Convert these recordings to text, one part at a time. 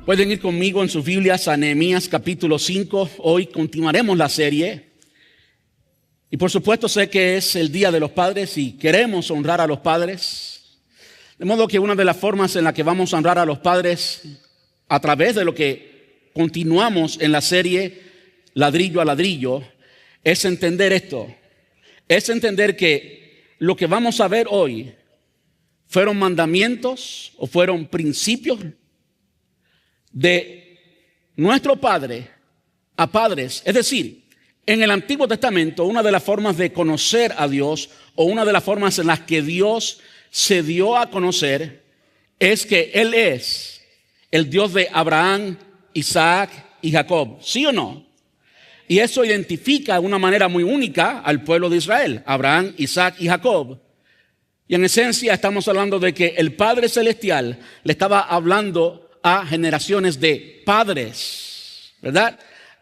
Pueden ir conmigo en sus Biblias a Nehemías capítulo 5. Hoy continuaremos la serie. Y por supuesto sé que es el Día de los Padres y queremos honrar a los padres. De modo que una de las formas en la que vamos a honrar a los padres a través de lo que continuamos en la serie ladrillo a ladrillo es entender esto. Es entender que lo que vamos a ver hoy fueron mandamientos o fueron principios de nuestro Padre a padres. Es decir, en el Antiguo Testamento, una de las formas de conocer a Dios o una de las formas en las que Dios se dio a conocer es que Él es el Dios de Abraham, Isaac y Jacob. ¿Sí o no? Y eso identifica de una manera muy única al pueblo de Israel, Abraham, Isaac y Jacob. Y en esencia estamos hablando de que el Padre Celestial le estaba hablando a generaciones de padres, ¿verdad?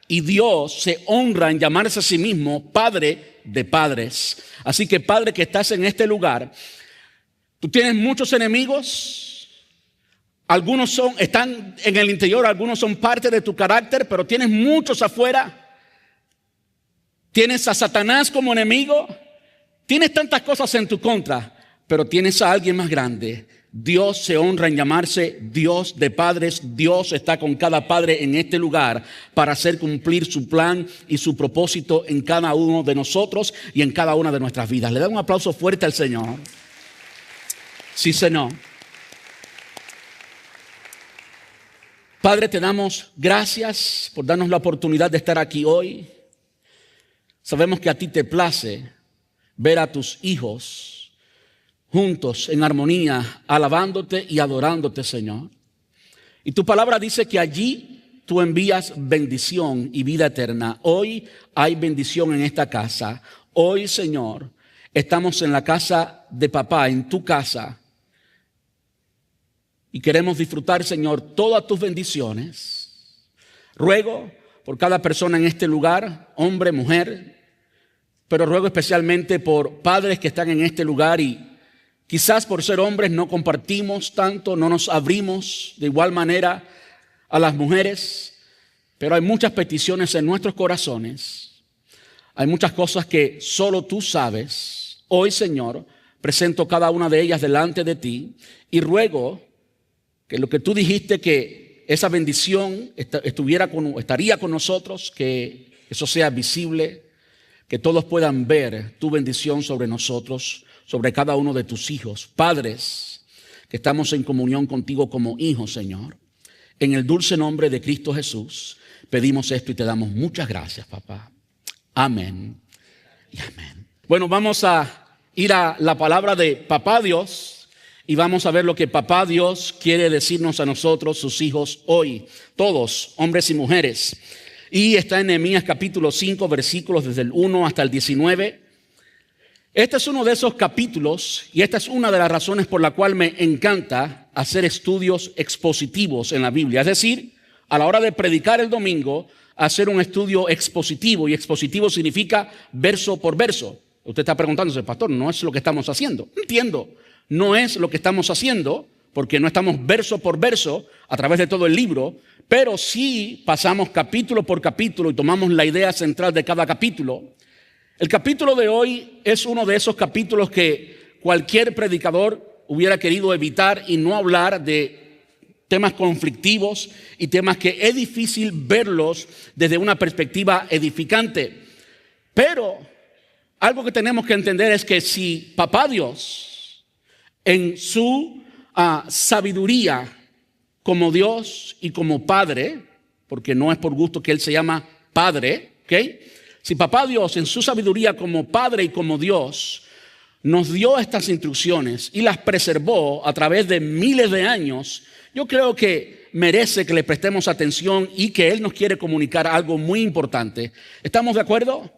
Y Dios se honra en llamarse a sí mismo Padre de padres. Así que Padre que estás en este lugar, tú tienes muchos enemigos. Algunos están en el interior, algunos son parte de tu carácter, pero tienes muchos afuera. Tienes a Satanás como enemigo. Tienes tantas cosas en tu contra, pero tienes a alguien más grande. Dios se honra en llamarse Dios de padres. Dios está con cada padre en este lugar para hacer cumplir su plan y su propósito en cada uno de nosotros y en cada una de nuestras vidas. Le da un aplauso fuerte al Señor. Sí, Señor. Padre, te damos gracias por darnos la oportunidad de estar aquí hoy. Sabemos que a ti te place ver a tus hijos juntos en armonía, alabándote y adorándote, Señor. Y tu palabra dice que allí tú envías bendición y vida eterna. Hoy hay bendición en esta casa. Hoy, Señor, estamos en la casa de papá, en tu casa. Y queremos disfrutar, Señor, todas tus bendiciones. Ruego por cada persona en este lugar, hombre, mujer, pero ruego especialmente por padres que están en este lugar y quizás por ser hombres no compartimos tanto, no nos abrimos de igual manera a las mujeres, pero hay muchas peticiones en nuestros corazones. Hay muchas cosas que solo tú sabes. Hoy, Señor, presento cada una de ellas delante de ti y ruego que lo que tú dijiste, que esa bendición estaría con nosotros, que eso sea visible, que todos puedan ver tu bendición sobre nosotros, sobre cada uno de tus hijos, padres, que estamos en comunión contigo como hijos, Señor. En el dulce nombre de Cristo Jesús, pedimos esto y te damos muchas gracias, papá. Amén y amén. Bueno, vamos a ir a la palabra de Papá Dios y vamos a ver lo que Papá Dios quiere decirnos a nosotros, sus hijos, hoy. Todos, hombres y mujeres. Y está en Nehemías capítulo 5, versículos desde el 1 hasta el 19. Este es uno de esos capítulos y esta es una de las razones por la cual me encanta hacer estudios expositivos en la Biblia. Es decir, a la hora de predicar el domingo, hacer un estudio expositivo. Y expositivo significa verso por verso. Usted está preguntándose, pastor, ¿no es lo que estamos haciendo? Entiendo, no es lo que estamos haciendo porque no estamos verso por verso a través de todo el libro, pero sí pasamos capítulo por capítulo y tomamos la idea central de cada capítulo. El capítulo de hoy es uno de esos capítulos que cualquier predicador hubiera querido evitar y no hablar de temas conflictivos y temas que es difícil verlos desde una perspectiva edificante. Pero algo que tenemos que entender es que si Papá Dios en su sabiduría como Dios y como Padre, porque no es por gusto que Él se llama Padre, ¿ok? Si Papá Dios en su sabiduría como Padre y como Dios nos dio estas instrucciones y las preservó a través de miles de años, yo creo que merece que le prestemos atención y que Él nos quiere comunicar algo muy importante. ¿Estamos de acuerdo?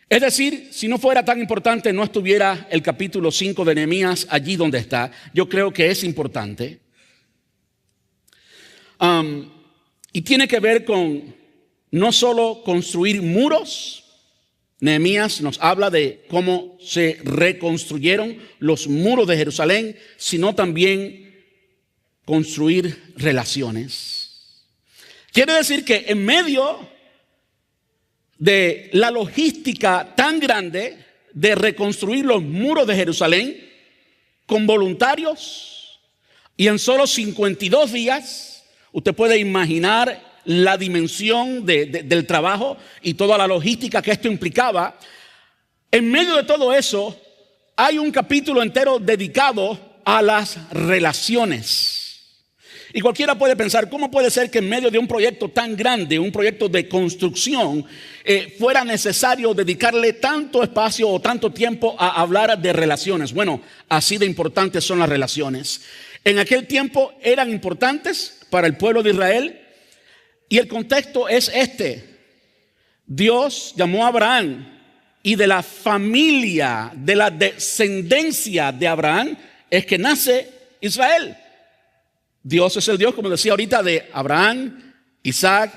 Es decir, si no fuera tan importante, no estuviera el capítulo 5 de Nehemías allí donde está. Yo creo que es importante. Y tiene que ver con no solo construir muros, Nehemías nos habla de cómo se reconstruyeron los muros de Jerusalén, sino también construir relaciones. Quiere decir que en medio de la logística tan grande de reconstruir los muros de Jerusalén con voluntarios y en solo 52 días, usted puede imaginar la dimensión del trabajo y toda la logística que esto implicaba. En medio de todo eso, hay un capítulo entero dedicado a las relaciones. Y cualquiera puede pensar, ¿cómo puede ser que en medio de un proyecto tan grande, un proyecto de construcción, fuera necesario dedicarle tanto espacio o tanto tiempo a hablar de relaciones? Bueno, así de importantes son las relaciones. En aquel tiempo eran importantes para el pueblo de Israel. Y el contexto es este. Dios llamó a Abraham y de la familia, de la descendencia de Abraham es que nace Israel. Dios es el Dios, como decía ahorita, de Abraham, Isaac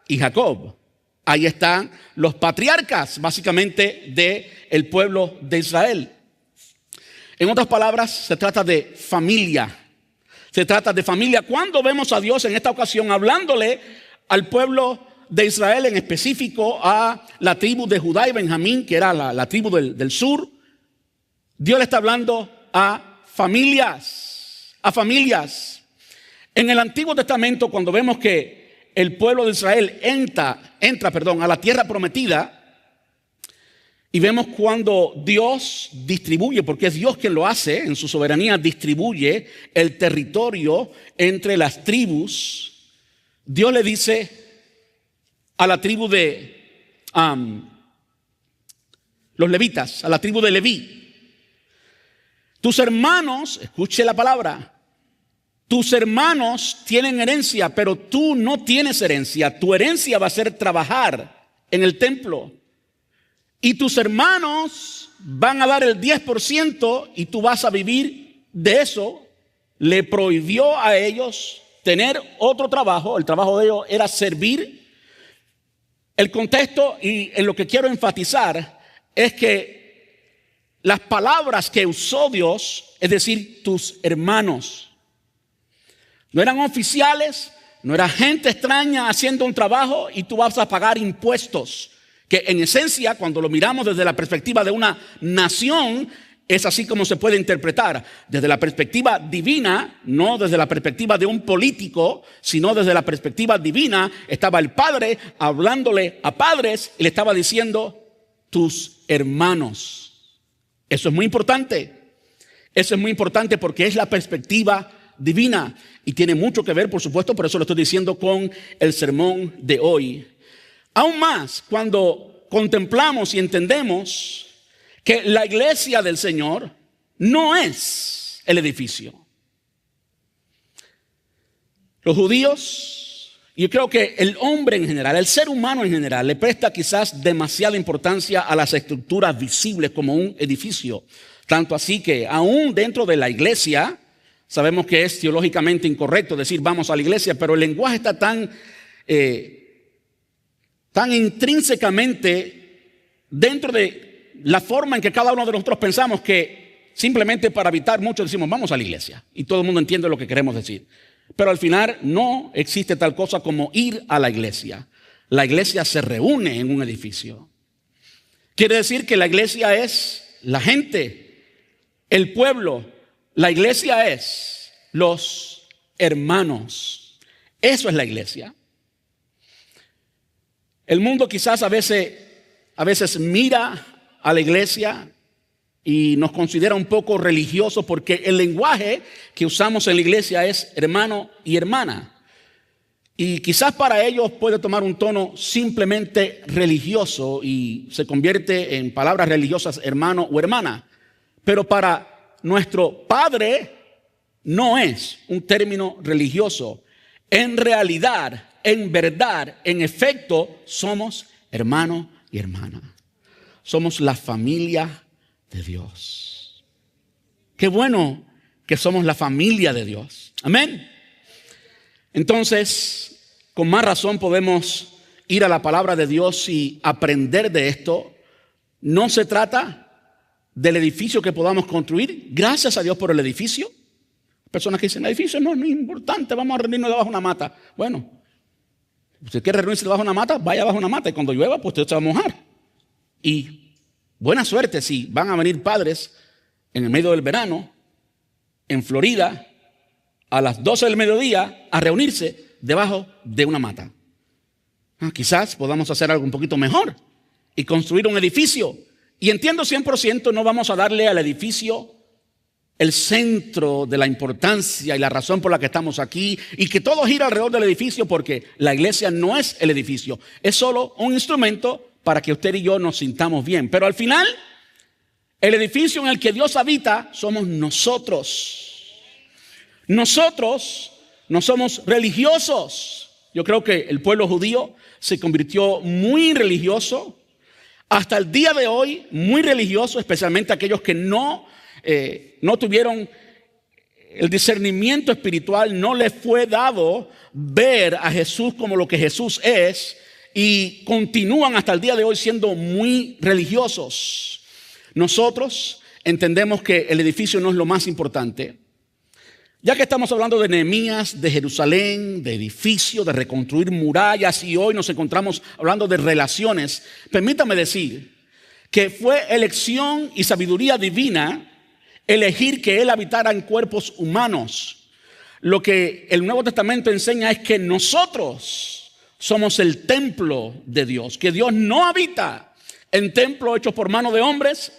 y Jacob. Ahí están los patriarcas, básicamente, del pueblo de Israel. En otras palabras, se trata de familia. Se trata de familia. Cuando vemos a Dios en esta ocasión hablándole al pueblo de Israel, en específico a la tribu de Judá y Benjamín, que era la tribu del sur, Dios le está hablando a familias, a familias. En el Antiguo Testamento, cuando vemos que el pueblo de Israel entra a la tierra prometida, y vemos cuando Dios distribuye, porque es Dios quien lo hace, en su soberanía distribuye el territorio entre las tribus. Dios le dice a la tribu de los levitas, a la tribu de Leví: tus hermanos, escuche la palabra, tus hermanos tienen herencia, pero tú no tienes herencia. Tu herencia va a ser trabajar en el templo. Y tus hermanos van a dar el 10% y tú vas a vivir de eso. Le prohibió a ellos tener otro trabajo. El trabajo de ellos era servir. El contexto y en lo que quiero enfatizar es que las palabras que usó Dios, es decir, tus hermanos, no eran oficiales, no era gente extraña haciendo un trabajo y tú vas a pagar impuestos. Que en esencia, cuando lo miramos desde la perspectiva de una nación, es así como se puede interpretar. Desde la perspectiva divina, no desde la perspectiva de un político, sino desde la perspectiva divina, estaba el padre hablándole a padres y le estaba diciendo: tus hermanos. Eso es muy importante. Eso es muy importante porque es la perspectiva divina y tiene mucho que ver, por supuesto, por eso lo estoy diciendo, con el sermón de hoy. Aún más cuando contemplamos y entendemos que la iglesia del Señor no es el edificio. Los judíos, yo creo que el hombre en general, el ser humano en general, le presta quizás demasiada importancia a las estructuras visibles como un edificio. Tanto así que aún dentro de la iglesia, sabemos que es teológicamente incorrecto decir vamos a la iglesia, pero el lenguaje está tan intrínsecamente dentro de la forma en que cada uno de nosotros pensamos que simplemente para evitar mucho decimos vamos a la iglesia y todo el mundo entiende lo que queremos decir. Pero al final no existe tal cosa como ir a la iglesia. La iglesia se reúne en un edificio. Quiere decir que la iglesia es la gente, el pueblo. La iglesia es los hermanos. Eso es la iglesia. El mundo quizás a veces mira a la iglesia y nos considera un poco religiosos porque el lenguaje que usamos en la iglesia es hermano y hermana. Y quizás para ellos puede tomar un tono simplemente religioso y se convierte en palabras religiosas hermano o hermana. Pero para nuestro Padre no es un término religioso. En realidad, en verdad, en efecto, somos hermano y hermana. Somos la familia de Dios. Qué bueno que somos la familia de Dios. Amén. Entonces, con más razón podemos ir a la palabra de Dios y aprender de esto. No se trata del edificio que podamos construir. Gracias a Dios por el edificio. Personas que dicen, el edificio no es importante, vamos a reunirnos debajo de una mata. Bueno, si usted quiere reunirse debajo de una mata, vaya debajo de una mata y cuando llueva, pues usted se va a mojar. Y buena suerte si van a venir padres en el medio del verano, en Florida, a las 12 del mediodía, a reunirse debajo de una mata. Quizás podamos hacer algo un poquito mejor y construir un edificio. Y entiendo 100%, no vamos a darle al edificio el centro de la importancia y la razón por la que estamos aquí y que todo gira alrededor del edificio, porque la iglesia no es el edificio, es solo un instrumento para que usted y yo nos sintamos bien. Pero al final, el edificio en el que Dios habita somos nosotros. Nosotros no somos religiosos. Yo creo que el pueblo judío se convirtió muy religioso. Hasta el día de hoy, muy religioso, especialmente aquellos que no tuvieron el discernimiento espiritual, no les fue dado ver a Jesús como lo que Jesús es y continúan hasta el día de hoy siendo muy religiosos. Nosotros entendemos que el edificio no es lo más importante. Ya que estamos hablando de Nehemías, de Jerusalén, de edificio, de reconstruir murallas y hoy nos encontramos hablando de relaciones, permítame decir que fue elección y sabiduría divina elegir que Él habitara en cuerpos humanos. Lo que el Nuevo Testamento enseña es que nosotros somos el templo de Dios, que Dios no habita en templos hechos por mano de hombres,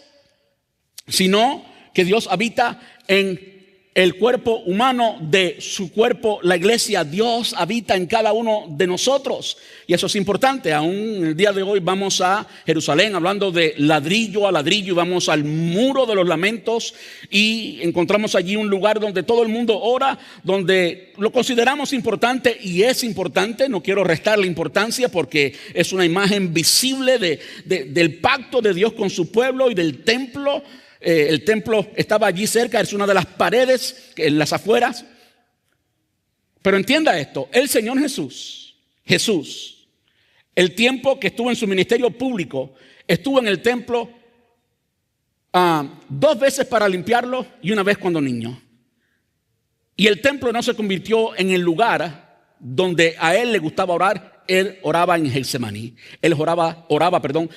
sino que Dios habita en el cuerpo humano de su cuerpo, la iglesia. Dios habita en cada uno de nosotros y eso es importante. Aún el día de hoy vamos a Jerusalén hablando de ladrillo a ladrillo y vamos al muro de los lamentos y encontramos allí un lugar donde todo el mundo ora, donde lo consideramos importante y es importante. No quiero restarle importancia porque es una imagen visible del pacto de Dios con su pueblo y del templo. El templo estaba allí cerca, es una de las paredes en las afueras. Pero entienda esto, el Señor Jesús, el tiempo que estuvo en su ministerio público, estuvo en el templo 2 veces para limpiarlo y 1 vez cuando niño. Y el templo no se convirtió en el lugar donde a él le gustaba orar. Él oraba en Getsemaní. Él oraba,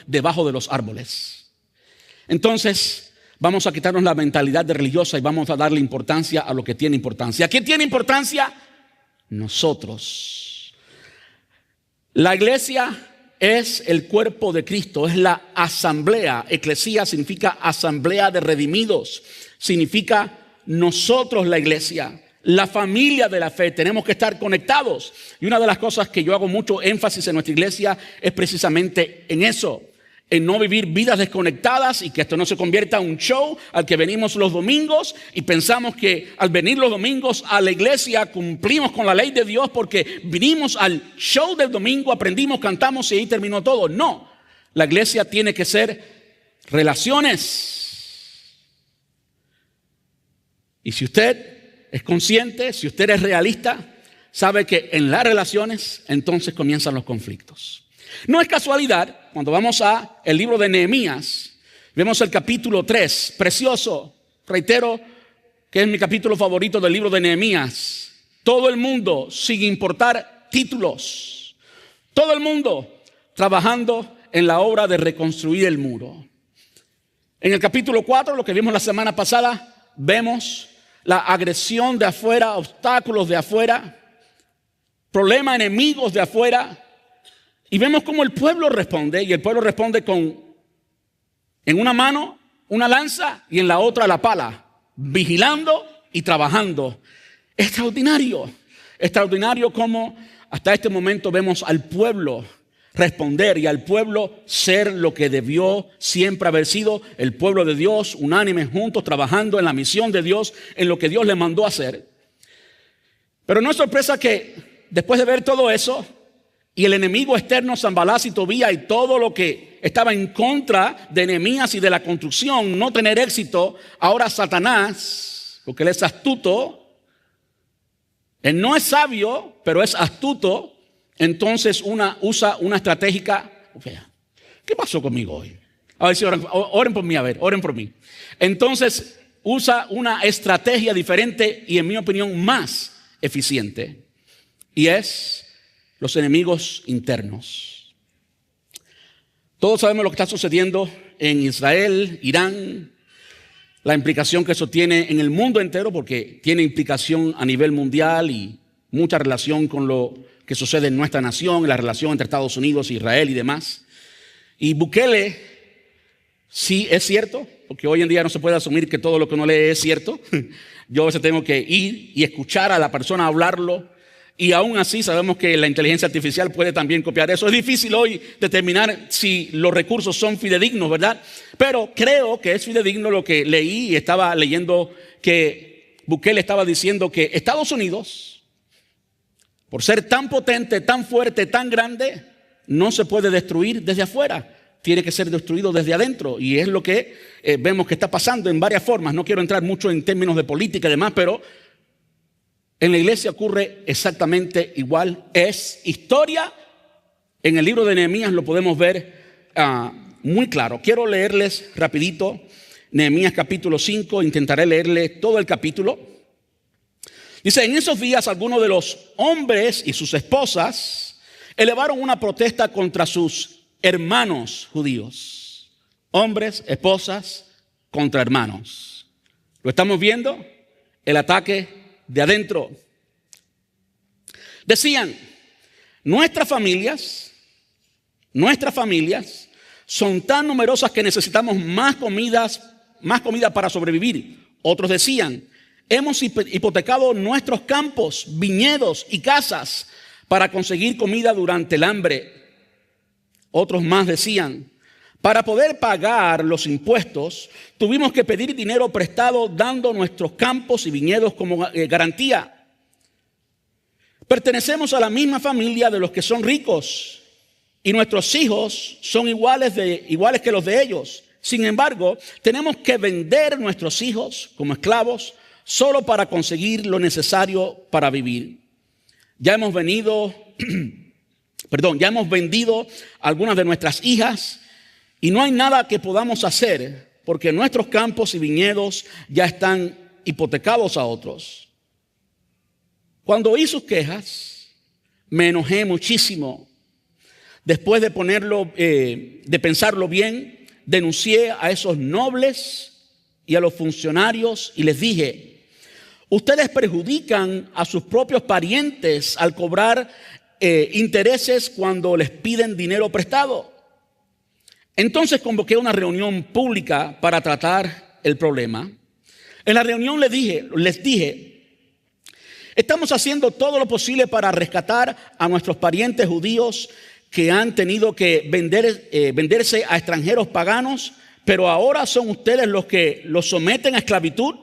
debajo de los árboles. Entonces, vamos a quitarnos la mentalidad de religiosa y vamos a darle importancia a lo que tiene importancia. ¿Qué tiene importancia? Nosotros. La iglesia es el cuerpo de Cristo, es la asamblea. Eclesía significa asamblea de redimidos. Significa nosotros la iglesia, la familia de la fe. Tenemos que estar conectados. Y una de las cosas que yo hago mucho énfasis en nuestra iglesia es precisamente en eso. En no vivir vidas desconectadas y que esto no se convierta en un show al que venimos los domingos y pensamos que al venir los domingos a la iglesia cumplimos con la ley de Dios porque vinimos al show del domingo, aprendimos, cantamos y ahí terminó todo. No, la iglesia tiene que ser relaciones. Y si usted es consciente, si usted es realista, sabe que en las relaciones entonces comienzan los conflictos. No es casualidad, cuando vamos a el libro de Nehemías, vemos el capítulo 3, precioso, reitero que es mi capítulo favorito del libro de Nehemías. Todo el mundo, sin importar títulos, todo el mundo trabajando en la obra de reconstruir el muro. En el capítulo 4, lo que vimos la semana pasada, vemos la agresión de afuera, obstáculos de afuera, problemas, enemigos de afuera. Y vemos cómo el pueblo responde, y el pueblo responde con, en una mano, una lanza y en la otra la pala, vigilando y trabajando. Extraordinario, extraordinario cómo hasta este momento vemos al pueblo responder y al pueblo ser lo que debió siempre haber sido, el pueblo de Dios, unánimes juntos, trabajando en la misión de Dios, en lo que Dios le mandó a hacer. Pero no es sorpresa que después de ver todo eso, y el enemigo externo, Sanballat y Tobías y todo lo que estaba en contra de Nehemías y de la construcción, no tener éxito, ahora Satanás, porque él es astuto, él no es sabio, pero es astuto, entonces usa una estratégica. ¿Qué pasó conmigo hoy? A ver si oren por mí, a ver, oren por mí. Entonces usa una estrategia diferente y en mi opinión más eficiente. Y es los enemigos internos. Todos sabemos lo que está sucediendo en Israel, Irán, la implicación que eso tiene en el mundo entero, porque tiene implicación a nivel mundial y mucha relación con lo que sucede en nuestra nación, la relación entre Estados Unidos, Israel y demás. Y Bukele, sí es cierto, porque hoy en día no se puede asumir que todo lo que uno lee es cierto. Yo a veces tengo que ir y escuchar a la persona hablarlo. Y aún así sabemos que la inteligencia artificial puede también copiar eso. Es difícil hoy determinar si los recursos son fidedignos, ¿verdad? Pero creo que es fidedigno lo que leí y estaba leyendo que Bukele estaba diciendo que Estados Unidos, por ser tan potente, tan fuerte, tan grande, no se puede destruir desde afuera. Tiene que ser destruido desde adentro. Y es lo que vemos que está pasando en varias formas. No quiero entrar mucho en términos de política y demás, pero en la iglesia ocurre exactamente igual. Es historia. En el libro de Nehemías lo podemos ver muy claro. Quiero leerles rapidito Nehemías capítulo 5. Intentaré leerle todo el capítulo. Dice: en esos días algunos de los hombres y sus esposas elevaron una protesta contra sus hermanos judíos. Hombres, esposas contra hermanos. ¿Lo estamos viendo? El ataque de adentro. Decían: nuestras familias son tan numerosas que necesitamos más comida para sobrevivir. Otros decían: hemos hipotecado nuestros campos, viñedos y casas para conseguir comida durante el hambre. Otros más decían: para poder pagar los impuestos, tuvimos que pedir dinero prestado dando nuestros campos y viñedos como garantía. Pertenecemos a la misma familia de los que son ricos y nuestros hijos son iguales que los de ellos. Sin embargo, tenemos que vender nuestros hijos como esclavos solo para conseguir lo necesario para vivir. Ya hemos vendido algunas de nuestras hijas. Y no hay nada que podamos hacer porque nuestros campos y viñedos ya están hipotecados a otros. Cuando oí sus quejas, me enojé muchísimo. Después de pensarlo bien, denuncié a esos nobles y a los funcionarios y les dije: ustedes perjudican a sus propios parientes al cobrar intereses cuando les piden dinero prestado. Entonces convoqué una reunión pública para tratar el problema. En la reunión les dije: estamos haciendo todo lo posible para rescatar a nuestros parientes judíos que han tenido que venderse a extranjeros paganos, pero ahora son ustedes los que los someten a esclavitud.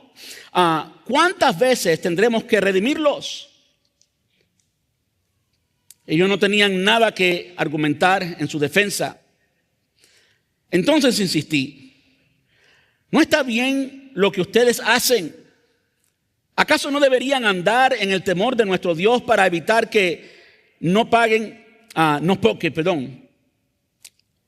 ¿Cuántas veces tendremos que redimirlos? Ellos no tenían nada que argumentar en su defensa. Entonces insistí: ¿no está bien lo que ustedes hacen? ¿Acaso no deberían andar en el temor de nuestro Dios para evitar que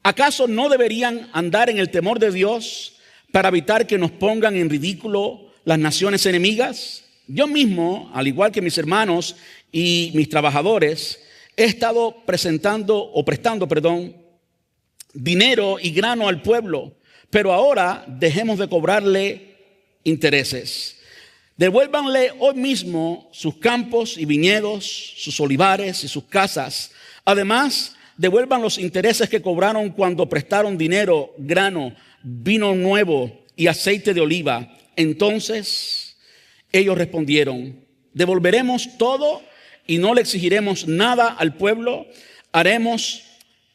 ¿Acaso no deberían andar en el temor de Dios para evitar que nos pongan en ridículo las naciones enemigas? Yo mismo, al igual que mis hermanos y mis trabajadores, he estado prestando dinero y grano al pueblo, pero ahora dejemos de cobrarle intereses. Devuélvanle hoy mismo sus campos y viñedos, sus olivares y sus casas. Además, devuelvan los intereses que cobraron cuando prestaron dinero, grano, vino nuevo y aceite de oliva. Entonces ellos respondieron: devolveremos todo y no le exigiremos nada al pueblo. Haremos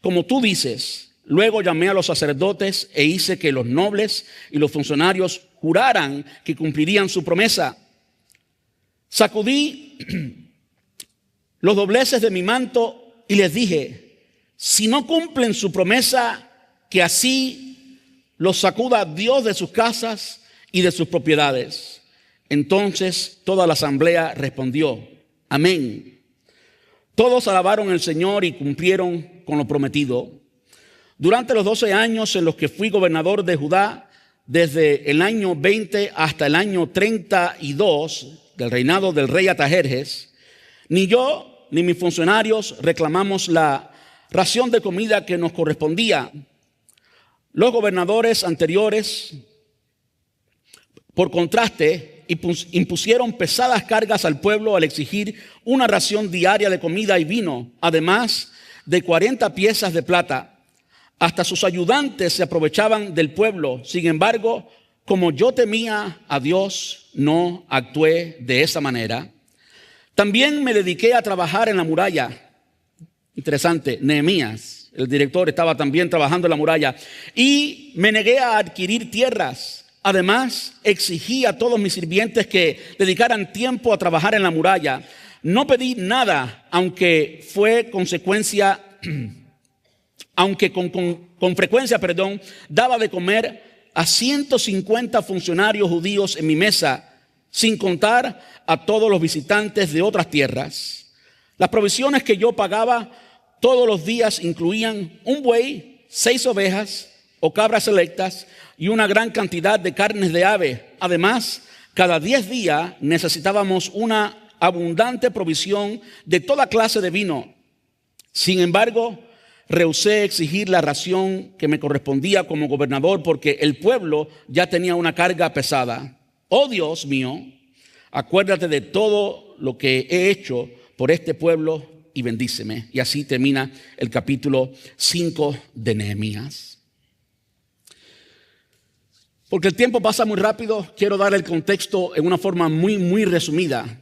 como tú dices. Luego llamé a los sacerdotes e hice que los nobles y los funcionarios juraran que cumplirían su promesa. Sacudí los dobleces de mi manto y les dije: si no cumplen su promesa, que así los sacuda Dios de sus casas y de sus propiedades. Entonces toda la asamblea respondió: amén. Todos alabaron al Señor y cumplieron con lo prometido. Durante los 12 años en los que fui gobernador de Judá, desde el año 20 hasta el año 32 del reinado del rey Artajerjes, ni yo ni mis funcionarios reclamamos la ración de comida que nos correspondía. Los gobernadores anteriores, por contraste, impusieron pesadas cargas al pueblo al exigir una ración diaria de comida y vino, además de 40 piezas de plata. Hasta sus ayudantes se aprovechaban del pueblo. Sin embargo, como yo temía a Dios, no actué de esa manera. También me dediqué a trabajar en la muralla. Interesante, Nehemías, el director, estaba también trabajando en la muralla. Y me negué a adquirir tierras. Además, exigí a todos mis sirvientes que dedicaran tiempo a trabajar en la muralla. No pedí nada, aunque con frecuencia, daba de comer a 150 funcionarios judíos en mi mesa, sin contar a todos los visitantes de otras tierras. Las provisiones que yo pagaba todos los días incluían un buey, 6 ovejas o cabras selectas y una gran cantidad de carnes de ave. Además, cada 10 días necesitábamos una abundante provisión de toda clase de vino. Sin embargo, rehusé exigir la ración que me correspondía como gobernador porque el pueblo ya tenía una carga pesada. Oh Dios mío, acuérdate de todo lo que he hecho por este pueblo y bendíceme. Y así termina el capítulo 5 de Nehemías. Porque el tiempo pasa muy rápido, quiero dar el contexto en una forma muy resumida.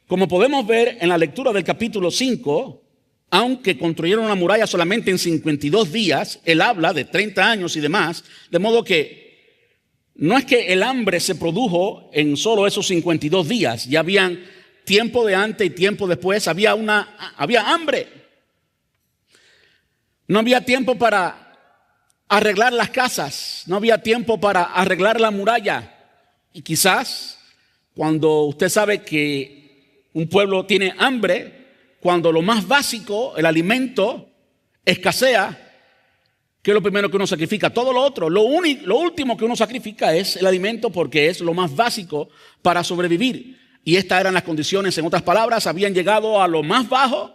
Como podemos ver en la lectura del capítulo 5, aunque construyeron una muralla solamente en 52 días, él habla de 30 años y demás, de modo que no es que el hambre se produjo en solo esos 52 días, ya habían tiempo de antes y tiempo después, había hambre. No había tiempo para arreglar las casas, no había tiempo para arreglar la muralla. Y quizás cuando usted sabe que un pueblo tiene hambre, cuando lo más básico, el alimento, escasea, ¿qué es lo primero que uno sacrifica? Todo lo otro. Lo último que uno sacrifica es el alimento porque es lo más básico para sobrevivir. Y estas eran las condiciones. En otras palabras, habían llegado a lo más bajo.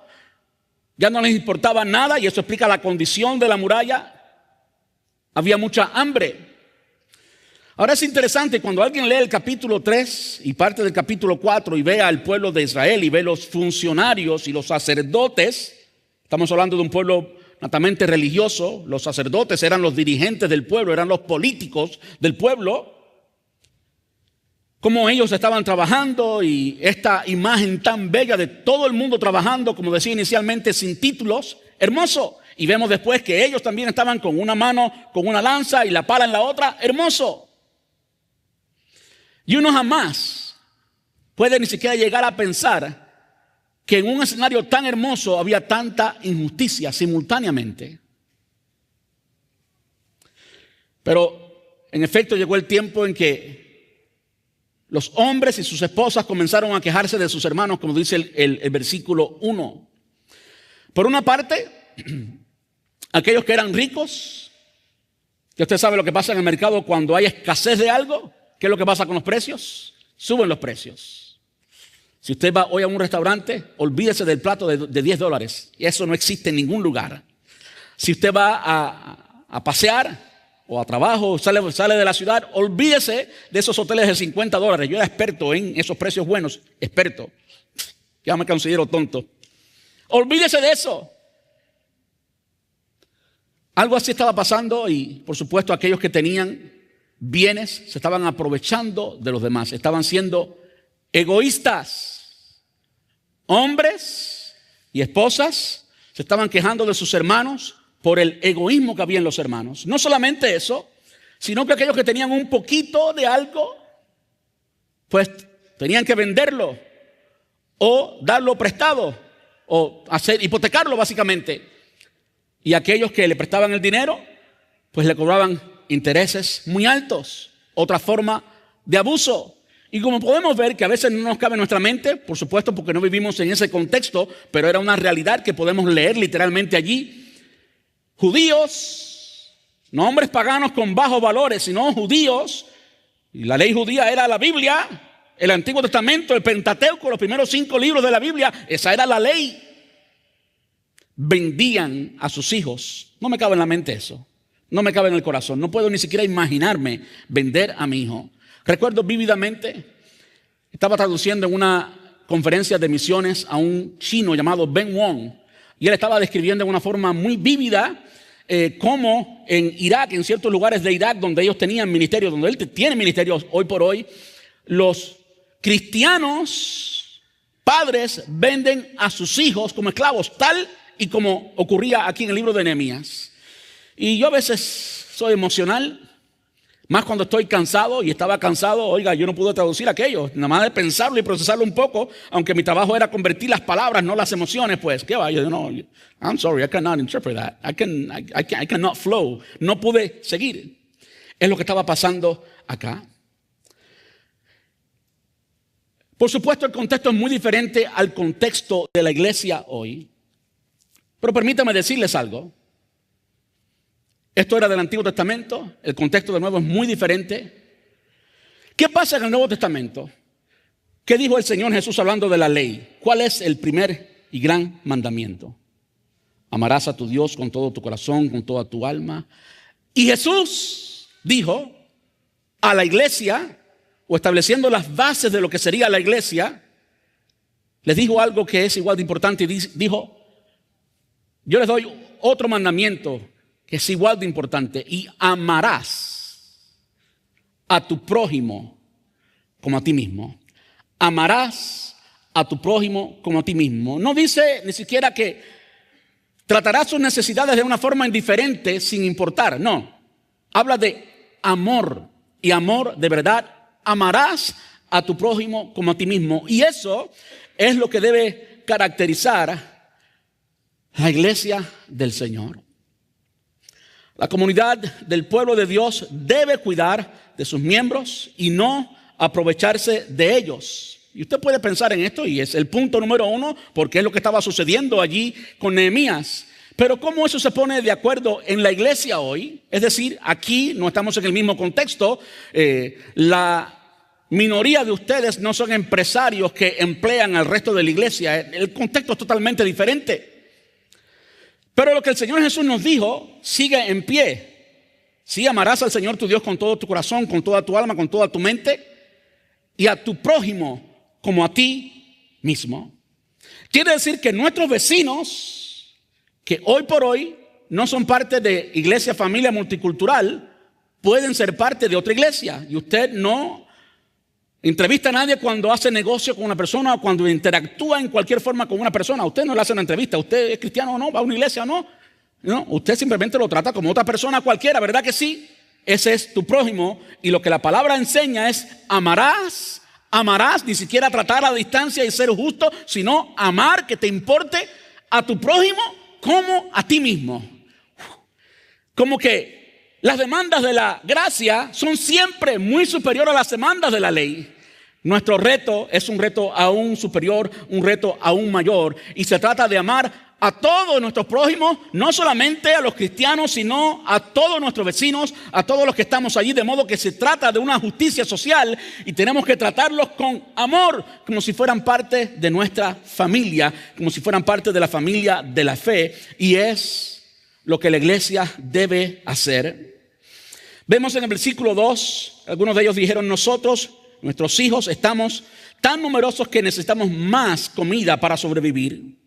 Ya no les importaba nada y eso explica la condición de la muralla. Había mucha hambre. Ahora es interesante cuando alguien lee el capítulo 3 y parte del capítulo 4 y ve al pueblo de Israel y ve los funcionarios y los sacerdotes. Estamos hablando de un pueblo natamente religioso. Los sacerdotes eran los dirigentes del pueblo, eran los políticos del pueblo. Cómo ellos estaban trabajando y esta imagen tan bella de todo el mundo trabajando, como decía inicialmente, sin títulos, hermoso. Y vemos después que ellos también estaban con una mano, con una lanza y la pala en la otra, hermoso. Y uno jamás puede ni siquiera llegar a pensar que en un escenario tan hermoso había tanta injusticia simultáneamente. Pero en efecto llegó el tiempo en que los hombres y sus esposas comenzaron a quejarse de sus hermanos, como dice el versículo 1. Por una parte, aquellos que eran ricos, que usted sabe lo que pasa en el mercado cuando hay escasez de algo. ¿Qué es lo que pasa con los precios? Suben los precios. Si usted va hoy a un restaurante, olvídese del plato de $10. Y eso no existe en ningún lugar. Si usted va a pasear o a trabajo, sale de la ciudad, olvídese de esos hoteles de $50. Yo era experto en esos precios buenos. Experto. Ya me considero tonto. Olvídese de eso. Algo así estaba pasando y, por supuesto, aquellos que tenían bienes se estaban aprovechando de los demás, estaban siendo egoístas. Hombres y esposas se estaban quejando de sus hermanos por el egoísmo que había en los hermanos. No solamente eso, sino que aquellos que tenían un poquito de algo, pues tenían que venderlo o darlo prestado o hipotecarlo básicamente. Y aquellos que le prestaban el dinero, pues le cobraban intereses muy altos, otra forma de abuso. Y como podemos ver que a veces no nos cabe en nuestra mente, por supuesto porque no vivimos en ese contexto, pero era una realidad que podemos leer literalmente allí. judíos, no hombres paganos con bajos valores, sino judíos. Y la ley judía era la Biblia, el Antiguo Testamento, el Pentateuco, los primeros 5 libros de la Biblia. Esa era la ley. Vendían a sus hijos. No me cabe en la mente eso. No me cabe en el corazón. No puedo ni siquiera imaginarme vender a mi hijo. Recuerdo vívidamente, estaba traduciendo en una conferencia de misiones a un chino llamado Ben Wong. Y él estaba describiendo de una forma muy vívida cómo en Irak, en ciertos lugares de Irak donde ellos tenían ministerios, donde él tiene ministerios hoy por hoy, los cristianos padres venden a sus hijos como esclavos, tal y como ocurría aquí en el libro de Nehemías. Y yo a veces soy emocional, más cuando estoy cansado, y estaba cansado. Oiga, yo no pude traducir aquello, nada más de pensarlo y procesarlo un poco, aunque mi trabajo era convertir las palabras, no las emociones. Pues, ¿qué va? Yo no, I'm sorry, I cannot interpret that. I cannot flow. No pude seguir. Es lo que estaba pasando acá. Por supuesto, el contexto es muy diferente al contexto de la iglesia hoy. Pero permítame decirles algo. Esto era del Antiguo Testamento, el contexto de nuevo es muy diferente. ¿Qué pasa en el Nuevo Testamento? ¿Qué dijo el Señor Jesús hablando de la ley? ¿Cuál es el primer y gran mandamiento? Amarás a tu Dios con todo tu corazón, con toda tu alma. Y Jesús dijo a la iglesia, o estableciendo las bases de lo que sería la iglesia, les dijo algo que es igual de importante y dijo: yo les doy otro mandamiento que es igual de importante, y amarás a tu prójimo como a ti mismo. Amarás a tu prójimo como a ti mismo. No dice ni siquiera que tratarás sus necesidades de una forma indiferente sin importar. No, habla de amor, y amor de verdad. Amarás a tu prójimo como a ti mismo. Y eso es lo que debe caracterizar la iglesia del Señor. La comunidad del pueblo de Dios debe cuidar de sus miembros y no aprovecharse de ellos. Y usted puede pensar en esto, y es el punto número 1, porque es lo que estaba sucediendo allí con Nehemías. Pero ¿cómo eso se pone de acuerdo en la iglesia hoy? Es decir, aquí no estamos en el mismo contexto. La minoría de ustedes no son empresarios que emplean al resto de la iglesia. El contexto es totalmente diferente. Pero lo que el Señor Jesús nos dijo sigue en pie. Sí, amarás al Señor tu Dios con todo tu corazón, con toda tu alma, con toda tu mente, y a tu prójimo como a ti mismo. Quiere decir que nuestros vecinos, que hoy por hoy no son parte de iglesia, familia multicultural, pueden ser parte de otra iglesia. Y usted no entrevista a nadie cuando hace negocio con una persona o cuando interactúa en cualquier forma con una persona. Usted no le hace una entrevista. ¿Usted es cristiano o no? ¿Va a una iglesia o no? No, usted simplemente lo trata como otra persona cualquiera, ¿verdad que sí? Ese es tu prójimo, y lo que la palabra enseña es amarás, ni siquiera tratar a distancia y ser justo, sino amar, que te importe a tu prójimo como a ti mismo. Como que las demandas de la gracia son siempre muy superiores a las demandas de la ley. Nuestro reto es un reto aún superior, un reto aún mayor, y se trata de amar a todos nuestros prójimos, no solamente a los cristianos, sino a todos nuestros vecinos, a todos los que estamos allí, de modo que se trata de una justicia social y tenemos que tratarlos con amor, como si fueran parte de nuestra familia, como si fueran parte de la familia de la fe, y es lo que la iglesia debe hacer. Vemos en el versículo 2, algunos de ellos dijeron: nosotros, nuestros hijos, estamos tan numerosos que necesitamos más comida para sobrevivir.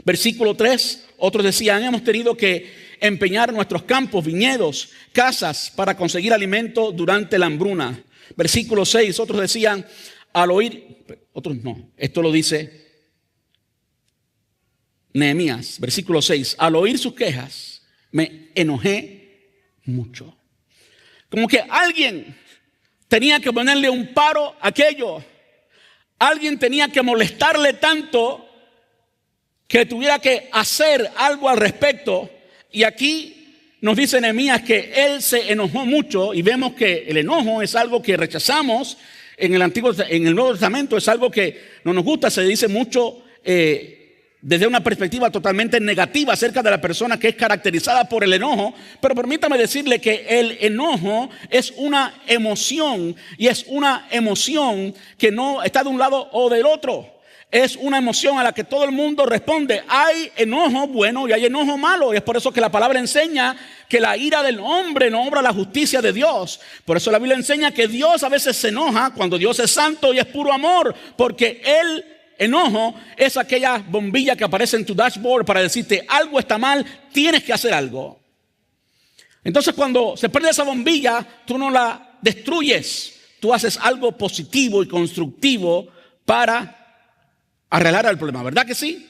Versículo 3, otros decían: hemos tenido que empeñar nuestros campos, viñedos, casas para conseguir alimento durante la hambruna. Versículo 6, otros decían, al oír, otros no, esto lo dice Nehemías, versículo 6, al oír sus quejas me enojé mucho. Como que alguien tenía que ponerle un paro a aquello. Alguien tenía que molestarle tanto que tuviera que hacer algo al respecto. Y aquí nos dice Nehemías que él se enojó mucho, y vemos que el enojo es algo que rechazamos en el Nuevo Testamento, es algo que no nos gusta. Se dice mucho desde una perspectiva totalmente negativa acerca de la persona que es caracterizada por el enojo, pero permítame decirle que el enojo es una emoción, y es una emoción que no está de un lado o del otro. Es una emoción a la que todo el mundo responde. Hay enojo bueno y hay enojo malo, y es por eso que la palabra enseña que la ira del hombre no obra la justicia de Dios. Por eso la Biblia enseña que Dios a veces se enoja cuando Dios es santo y es puro amor, porque Él enojo es aquella bombilla que aparece en tu dashboard para decirte algo está mal, tienes que hacer algo. Entonces cuando se prende esa bombilla, tú no la destruyes, tú haces algo positivo y constructivo para arreglar el problema, ¿verdad que sí?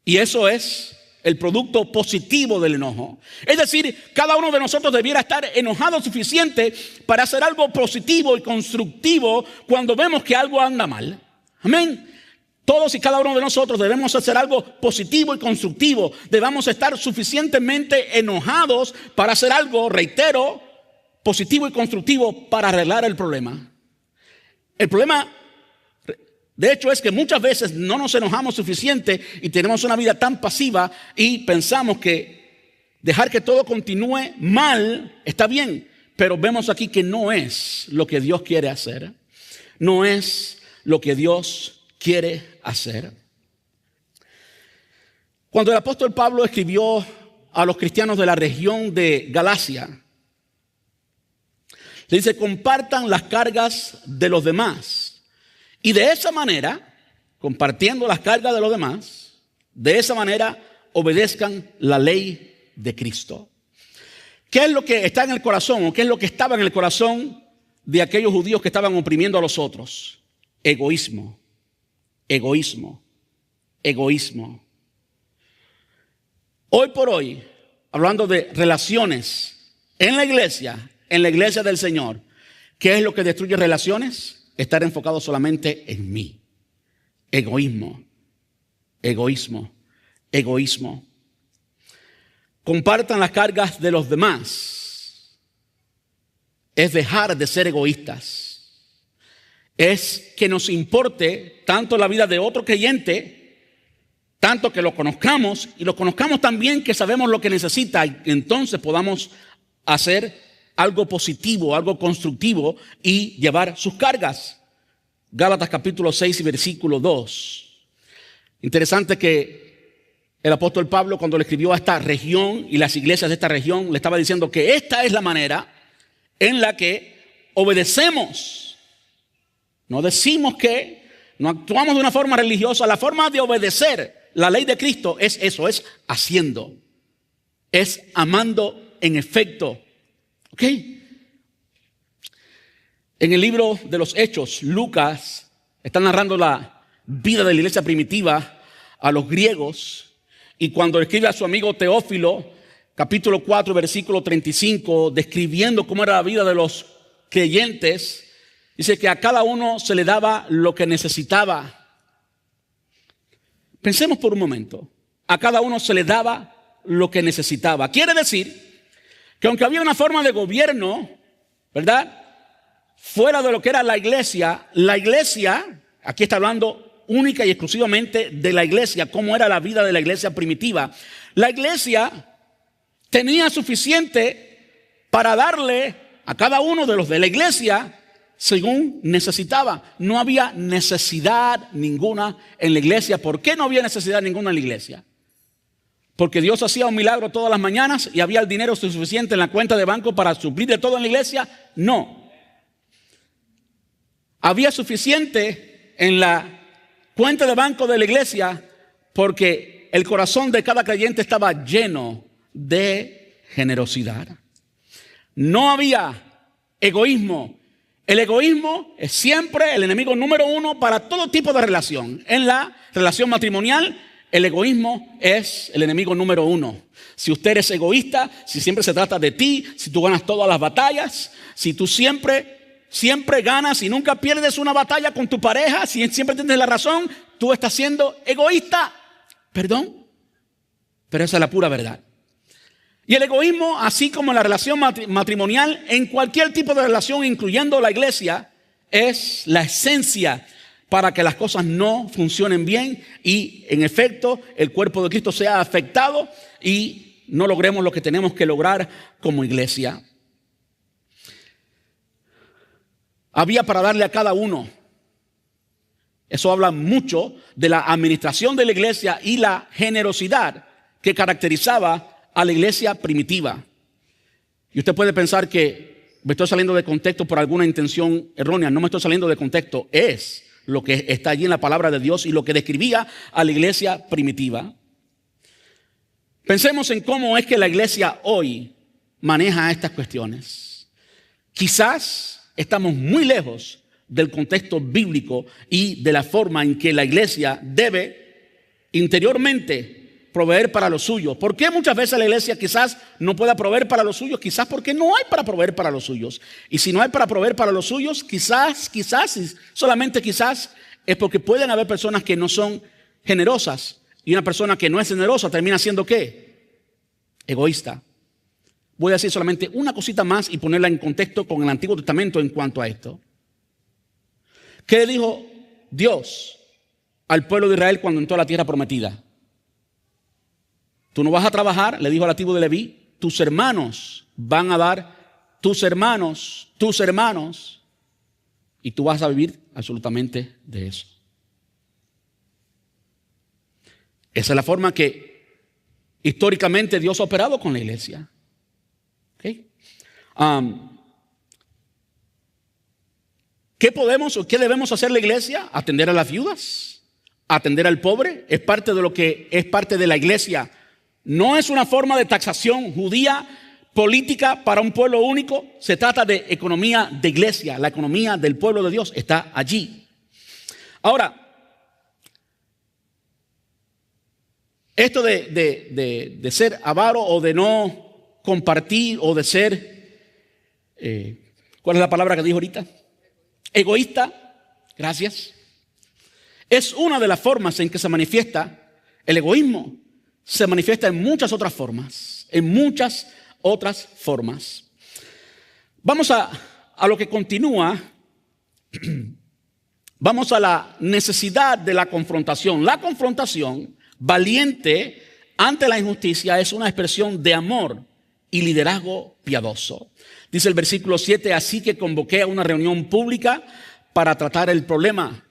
Y eso es el producto positivo del enojo. Es decir, cada uno de nosotros debiera estar enojado suficiente para hacer algo positivo y constructivo cuando vemos que algo anda mal. Amén. Todos y cada uno de nosotros debemos hacer algo positivo y constructivo. Debemos estar suficientemente enojados para hacer algo, reitero, positivo y constructivo para arreglar el problema. El problema, de hecho, es que muchas veces no nos enojamos suficiente y tenemos una vida tan pasiva y pensamos que dejar que todo continúe mal está bien. Pero vemos aquí que no es lo que Dios quiere hacer. No es lo que Dios quiere hacer. Cuando el apóstol Pablo escribió a los cristianos de la región de Galacia, le dice: compartan las cargas de los demás. Y de esa manera, compartiendo las cargas de los demás, de esa manera obedezcan la ley de Cristo. ¿Qué es lo que está en el corazón, o qué es lo que estaba en el corazón de aquellos judíos que estaban oprimiendo a los otros? Egoísmo. Egoísmo, egoísmo. Hoy por hoy, hablando de relaciones en la iglesia del Señor, ¿qué es lo que destruye relaciones? Estar enfocado solamente en mí. Egoísmo, egoísmo, egoísmo. Compartan las cargas de los demás. Es dejar de ser egoístas. Es que nos importe tanto la vida de otro creyente, tanto que lo conozcamos, y lo conozcamos también que sabemos lo que necesita, y entonces podamos hacer algo positivo, algo constructivo y llevar sus cargas. Gálatas capítulo 6 y versículo 2. Interesante que el apóstol Pablo, cuando le escribió a esta región y las iglesias de esta región, le estaba diciendo que esta es la manera en la que obedecemos. No decimos que, no actuamos de una forma religiosa. La forma de obedecer la ley de Cristo es eso, es haciendo, es amando en efecto. ¿Ok? En el libro de los Hechos, Lucas está narrando la vida de la iglesia primitiva a los griegos, y cuando escribe a su amigo Teófilo, capítulo 4, versículo 35, describiendo cómo era la vida de los creyentes, dice que a cada uno se le daba lo que necesitaba. Pensemos por un momento. A cada uno se le daba lo que necesitaba. Quiere decir que aunque había una forma de gobierno, ¿verdad?, fuera de lo que era la iglesia, aquí está hablando única y exclusivamente de la iglesia, cómo era la vida de la iglesia primitiva. La iglesia tenía suficiente para darle a cada uno de los de la iglesia según necesitaba. No había necesidad ninguna en la iglesia. ¿Por qué no había necesidad ninguna en la iglesia? ¿Porque Dios hacía un milagro todas las mañanas y había el dinero suficiente en la cuenta de banco para suplir de todo en la iglesia? No. Había suficiente en la cuenta de banco de la iglesia porque el corazón de cada creyente estaba lleno de generosidad. No había egoísmo. El egoísmo es siempre el enemigo número uno para todo tipo de relación. En la relación matrimonial, el egoísmo es el enemigo número uno. Si usted es egoísta, si siempre se trata de ti, si tú ganas todas las batallas, si tú siempre ganas y nunca pierdes una batalla con tu pareja, si siempre tienes la razón, tú estás siendo egoísta. Perdón, pero esa es la pura verdad. Y el egoísmo, así como en la relación matrimonial, en cualquier tipo de relación, incluyendo la iglesia, es la esencia para que las cosas no funcionen bien y en efecto el cuerpo de Cristo sea afectado y no logremos lo que tenemos que lograr como iglesia. Había para darle a cada uno. Eso habla mucho de la administración de la iglesia y la generosidad que caracterizaba a la iglesia primitiva. Y usted puede pensar que me estoy saliendo de contexto por alguna intención errónea. No me estoy saliendo de contexto. Es lo que está allí en la palabra de Dios y lo que describía a la iglesia primitiva. Pensemos en cómo es que la iglesia hoy maneja estas cuestiones. Quizás estamos muy lejos del contexto bíblico y de la forma en que la iglesia debe interiormente proveer para los suyos. ¿Por qué muchas veces la iglesia quizás no pueda proveer para los suyos? Quizás porque no hay para proveer para los suyos. Y si no hay para proveer para los suyos, quizás, solamente quizás, es porque pueden haber personas que no son generosas. Y una persona que no es generosa termina siendo ¿qué? Egoísta. Voy a decir solamente una cosita más y ponerla en contexto con el Antiguo Testamento en cuanto a esto. ¿Qué dijo Dios al pueblo de Israel cuando entró a la tierra prometida? Tú no vas a trabajar, le dijo a la tribu de Leví, tus hermanos van a dar, tus hermanos, y tú vas a vivir absolutamente de eso. Esa es la forma que históricamente Dios ha operado con la iglesia. ¿Okay? ¿Qué podemos o qué debemos hacer la iglesia? Atender a las viudas, atender al pobre, es parte de lo que es parte de la iglesia. No es una forma de taxación judía, política para un pueblo único. Se trata de economía de iglesia. La economía del pueblo de Dios está allí. Ahora, esto de ser avaro o de no compartir o de ser, ¿cuál es la palabra que dijo ahorita? Egoísta. Gracias. Es una de las formas en que se manifiesta el egoísmo. Se manifiesta en muchas otras formas. Vamos a lo que continúa. Vamos a la necesidad de la confrontación. La confrontación valiente ante la injusticia es una expresión de amor y liderazgo piadoso. Dice el versículo 7, así que convoqué a una reunión pública para tratar el problema.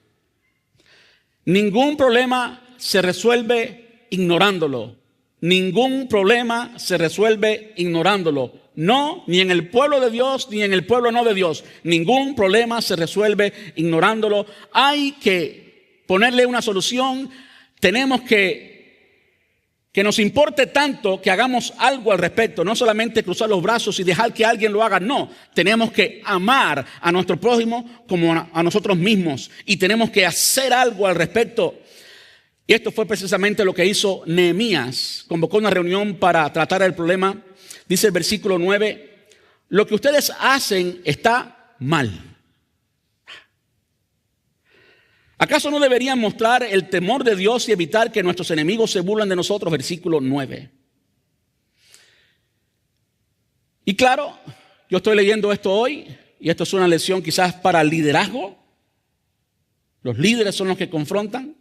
Ningún problema se resuelve ignorándolo. Ningún problema se resuelve ignorándolo. No, ni en el pueblo de Dios, ni en el pueblo no de Dios. Ningún problema se resuelve ignorándolo. Hay que ponerle una solución. Tenemos que nos importe tanto que hagamos algo al respecto. No solamente cruzar los brazos y dejar que alguien lo haga. No, tenemos que amar a nuestro prójimo como a nosotros mismos. Y tenemos que hacer algo al respecto. Y esto fue precisamente lo que hizo Nehemías. Convocó una reunión para tratar el problema. Dice el versículo 9, lo que ustedes hacen está mal. ¿Acaso no deberían mostrar el temor de Dios y evitar que nuestros enemigos se burlen de nosotros? Versículo 9. Y claro, yo estoy leyendo esto hoy y esto es una lección quizás para el liderazgo. Los líderes son los que confrontan.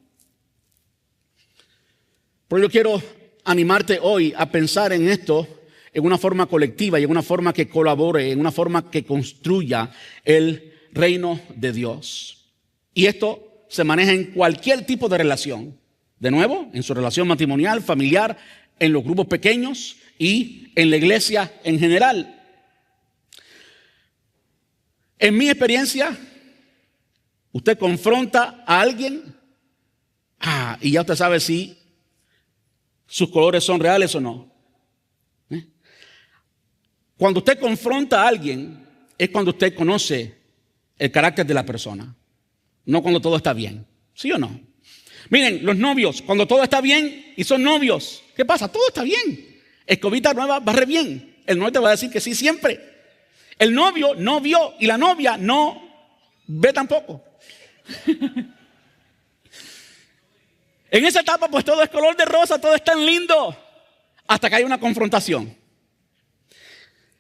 Pero yo quiero animarte hoy a pensar en esto en una forma colectiva y en una forma que colabore, en una forma que construya el reino de Dios. Y esto se maneja en cualquier tipo de relación. De nuevo, en su relación matrimonial, familiar, en los grupos pequeños y en la iglesia en general. En mi experiencia, usted confronta a alguien y ya usted sabe si sus colores son reales o no. Cuando usted confronta a alguien, es cuando usted conoce el carácter de la persona. No cuando todo está bien. ¿Sí o no? Miren, los novios, cuando todo está bien y son novios, ¿qué pasa? Todo está bien. Escobita nueva barre bien. El novio te va a decir que sí siempre. El novio no vio y la novia no ve tampoco. En esa etapa pues todo es color de rosa, todo es tan lindo, hasta que hay una confrontación.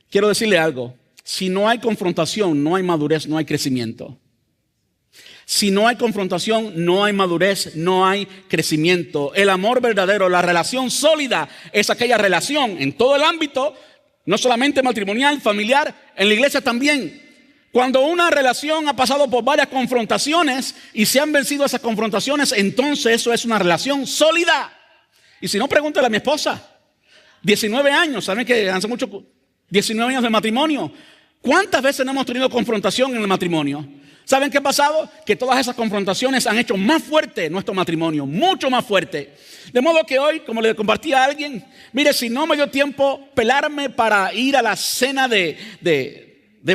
Quiero decirle algo, si no hay confrontación, no hay madurez, no hay crecimiento. Si no hay confrontación, no hay madurez, no hay crecimiento. El amor verdadero, la relación sólida, es aquella relación en todo el ámbito, no solamente matrimonial, familiar, en la iglesia también. Cuando una relación ha pasado por varias confrontaciones y se han vencido esas confrontaciones, entonces eso es una relación sólida. Y si no, pregúntale a mi esposa. 19 años, ¿saben que hace mucho? 19 años de matrimonio. ¿Cuántas veces no hemos tenido confrontación en el matrimonio? ¿Saben qué ha pasado? Que todas esas confrontaciones han hecho más fuerte nuestro matrimonio, mucho más fuerte. De modo que hoy, como le compartí a alguien, mire, si no me dio tiempo pelarme para ir a la cena de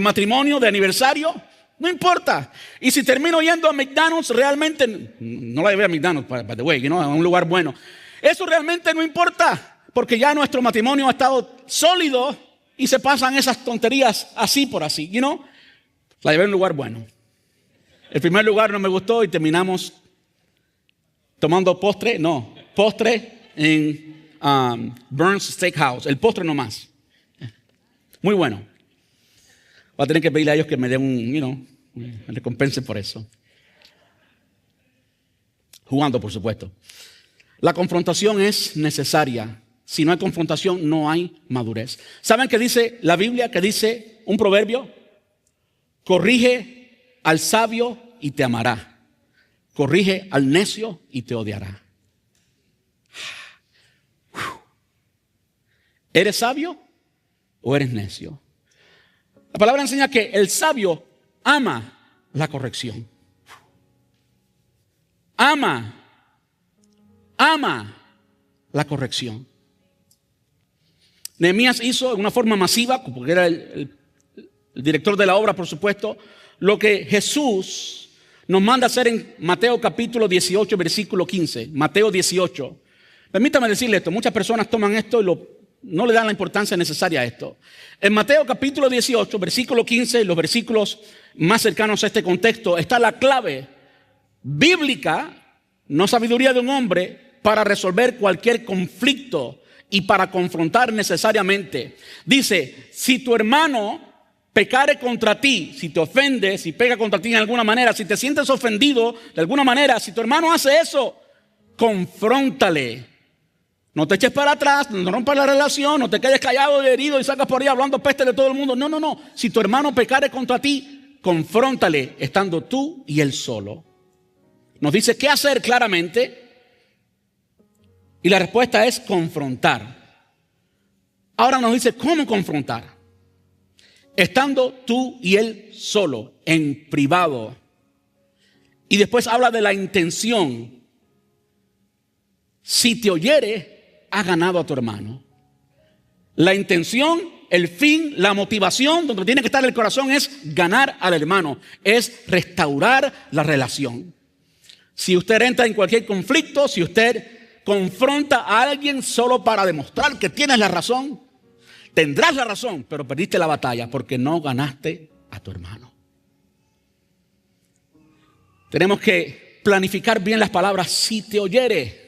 matrimonio, de aniversario, no importa. Y si termino yendo a McDonald's, realmente, no la llevé a McDonald's, by the way, a un lugar bueno. Eso realmente no importa, porque ya nuestro matrimonio ha estado sólido y se pasan esas tonterías así por así, La llevé a un lugar bueno. El primer lugar no me gustó y terminamos tomando postre en Burns Steakhouse. El postre nomás. Muy bueno. Voy a tener que pedirle a ellos que me den me recompensen por eso. Jugando, por supuesto. La confrontación es necesaria. Si no hay confrontación, no hay madurez. ¿Saben qué dice la Biblia? ¿Qué dice un proverbio? Corrige al sabio y te amará. Corrige al necio y te odiará. ¿Eres sabio o eres necio? La palabra enseña que el sabio ama la corrección. Ama la corrección. Nehemías hizo de una forma masiva, porque era el director de la obra, por supuesto, lo que Jesús nos manda hacer en Mateo capítulo 18, versículo 15. Mateo 18. Permítame decirle esto, muchas personas toman esto y no le dan la importancia necesaria a esto. En Mateo capítulo 18, versículo 15, los versículos más cercanos a este contexto, está la clave bíblica, no sabiduría de un hombre, para resolver cualquier conflicto y para confrontar necesariamente. Dice, si tu hermano pecare contra ti, si te ofende, si pega contra ti en alguna manera, si te sientes ofendido de alguna manera, si tu hermano hace eso, confróntale. No te eches para atrás, no rompas la relación, no te quedes callado y herido y salgas por ahí hablando peste de todo el mundo. No. Si tu hermano pecare contra ti, confróntale estando tú y él solo. Nos dice qué hacer claramente y la respuesta es confrontar. Ahora nos dice cómo confrontar. Estando tú y él solo, en privado. Y después habla de la intención. Si te oyere, has ganado a tu hermano. La intención, el fin, la motivación, donde tiene que estar el corazón es ganar al hermano. Es restaurar la relación. Si usted entra en cualquier conflicto, si usted confronta a alguien solo para demostrar que tienes la razón, tendrás la razón, pero perdiste la batalla porque no ganaste a tu hermano. Tenemos que planificar bien las palabras. Si te oyere.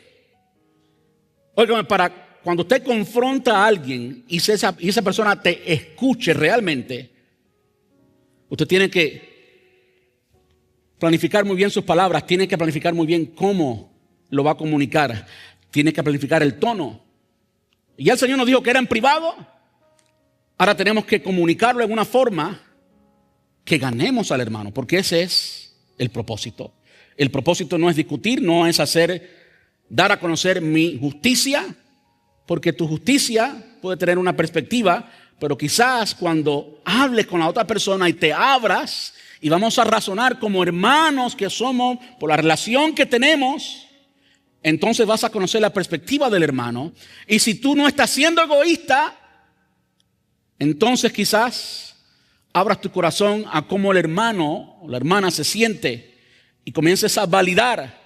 Óigame, para cuando usted confronta a alguien y esa persona te escuche realmente, usted tiene que planificar muy bien sus palabras, tiene que planificar muy bien cómo lo va a comunicar, tiene que planificar el tono. Y ya el Señor nos dijo que era en privado. Ahora tenemos que comunicarlo en una forma que ganemos al hermano, porque ese es el propósito. El propósito no es discutir, no es dar a conocer mi justicia, porque tu justicia puede tener una perspectiva, pero quizás cuando hables con la otra persona y te abras y vamos a razonar como hermanos que somos por la relación que tenemos, entonces vas a conocer la perspectiva del hermano. Y si tú no estás siendo egoísta, entonces quizás abras tu corazón a cómo el hermano o la hermana se siente y comiences a validar.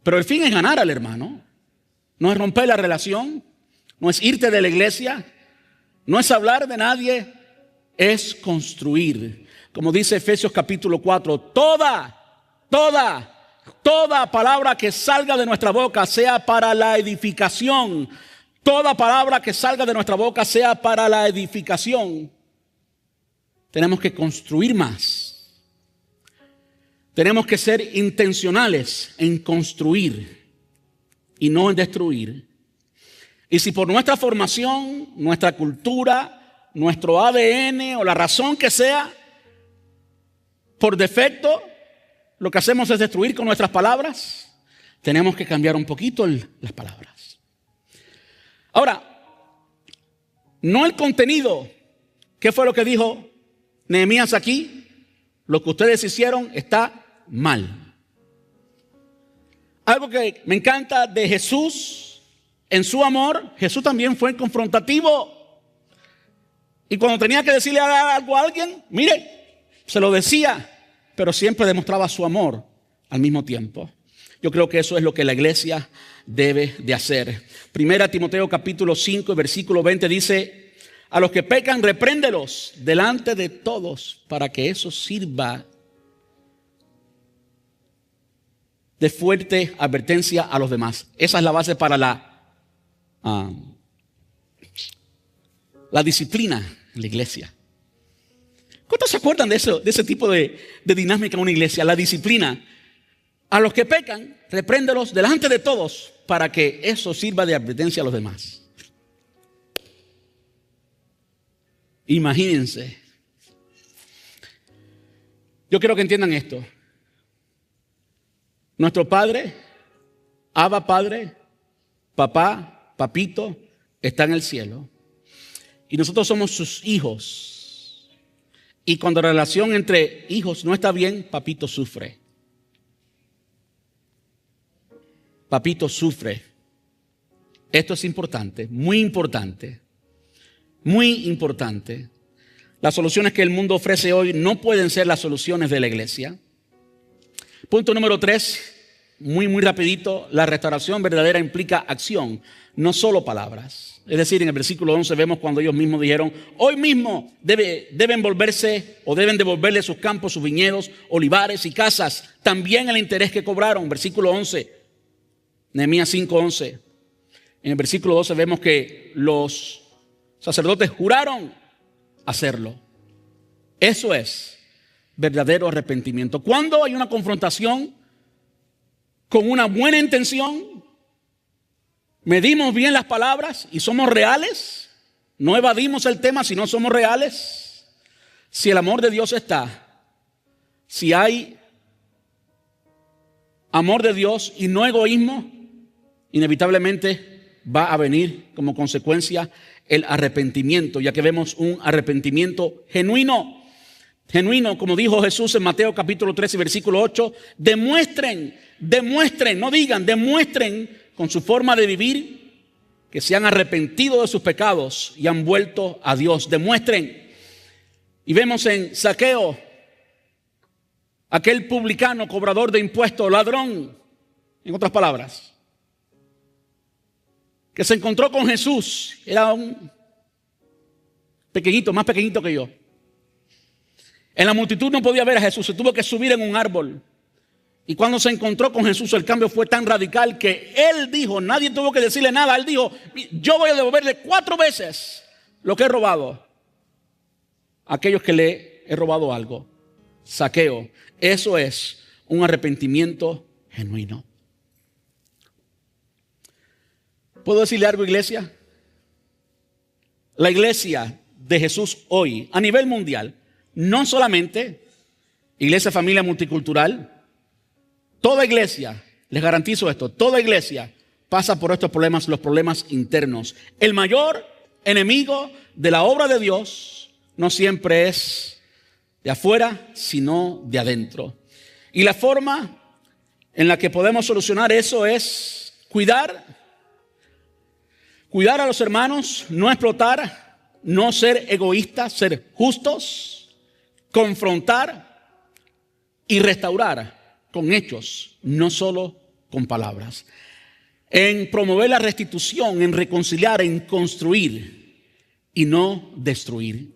Pero el fin es ganar al hermano. No es romper la relación, no es irte de la iglesia, no es hablar de nadie, es construir. Como dice Efesios capítulo 4, toda palabra que salga de nuestra boca sea para la edificación. Toda palabra que salga de nuestra boca sea para la edificación. Tenemos que construir más. Tenemos que ser intencionales en construir y no en destruir. Y si por nuestra formación, nuestra cultura, nuestro ADN o la razón que sea, por defecto, lo que hacemos es destruir con nuestras palabras, tenemos que cambiar un poquito las palabras. Ahora, no el contenido. ¿Qué fue lo que dijo Nehemías aquí? Lo que ustedes hicieron está mal. Algo que me encanta de Jesús, en su amor, Jesús también fue confrontativo. Y cuando tenía que decirle algo a alguien, mire, se lo decía, pero siempre demostraba su amor al mismo tiempo. Yo creo que eso es lo que la iglesia debe de hacer. Primera Timoteo capítulo 5, versículo 20 dice: a los que pecan, repréndelos delante de todos para que eso sirva de fuerte advertencia a los demás. Esa es la base para la disciplina en la iglesia. ¿Cuántos se acuerdan de eso, de ese tipo de dinámica en una iglesia? La disciplina. A los que pecan, repréndelos delante de todos para que eso sirva de advertencia a los demás. Imagínense. Yo quiero que entiendan esto. Nuestro Padre, Abba Padre, Papá, Papito, está en el cielo. Y nosotros somos sus hijos. Y cuando la relación entre hijos no está bien, Papito sufre. Papito sufre. Esto es importante, muy importante. Muy importante. Las soluciones que el mundo ofrece hoy no pueden ser las soluciones de la iglesia. Punto número 3, muy rapidito. La restauración verdadera implica acción, no solo palabras. Es decir, en el versículo 11 vemos cuando ellos mismos dijeron: hoy mismo deben volverse o deben devolverle sus campos, sus viñedos, olivares y casas, también el interés que cobraron. Versículo 11, Nehemías 5:11. En el versículo 12 vemos que los sacerdotes juraron hacerlo. Eso es verdadero arrepentimiento. Cuando hay una confrontación con una buena intención, medimos bien las palabras y somos reales, no evadimos el tema, sino somos reales. Si el amor de Dios está, si hay amor de Dios y no egoísmo, inevitablemente va a venir como consecuencia el arrepentimiento, ya que vemos un arrepentimiento genuino. Genuino, como dijo Jesús en Mateo capítulo 13, versículo 8, demuestren, no digan, demuestren con su forma de vivir que se han arrepentido de sus pecados y han vuelto a Dios. Demuestren. Y vemos en Zaqueo, aquel publicano, cobrador de impuestos, ladrón, en otras palabras, que se encontró con Jesús. Era un pequeñito, más pequeñito que yo. En la multitud no podía ver a Jesús, se tuvo que subir en un árbol. Y cuando se encontró con Jesús, el cambio fue tan radical que él dijo, nadie tuvo que decirle nada, él dijo: yo voy a devolverle 4 veces lo que he robado a aquellos que le he robado algo. Zaqueo. Eso es un arrepentimiento genuino. ¿Puedo decirle algo, iglesia? La iglesia de Jesús hoy, a nivel mundial, no solamente iglesia, familia multicultural, toda iglesia, les garantizo esto, toda iglesia pasa por estos problemas, los problemas internos. El mayor enemigo de la obra de Dios no siempre es de afuera, sino de adentro. Y la forma en la que podemos solucionar eso es cuidar a los hermanos, no explotar, no ser egoístas, ser justos, confrontar y restaurar con hechos, no solo con palabras. En promover la restitución, en reconciliar, en construir y no destruir.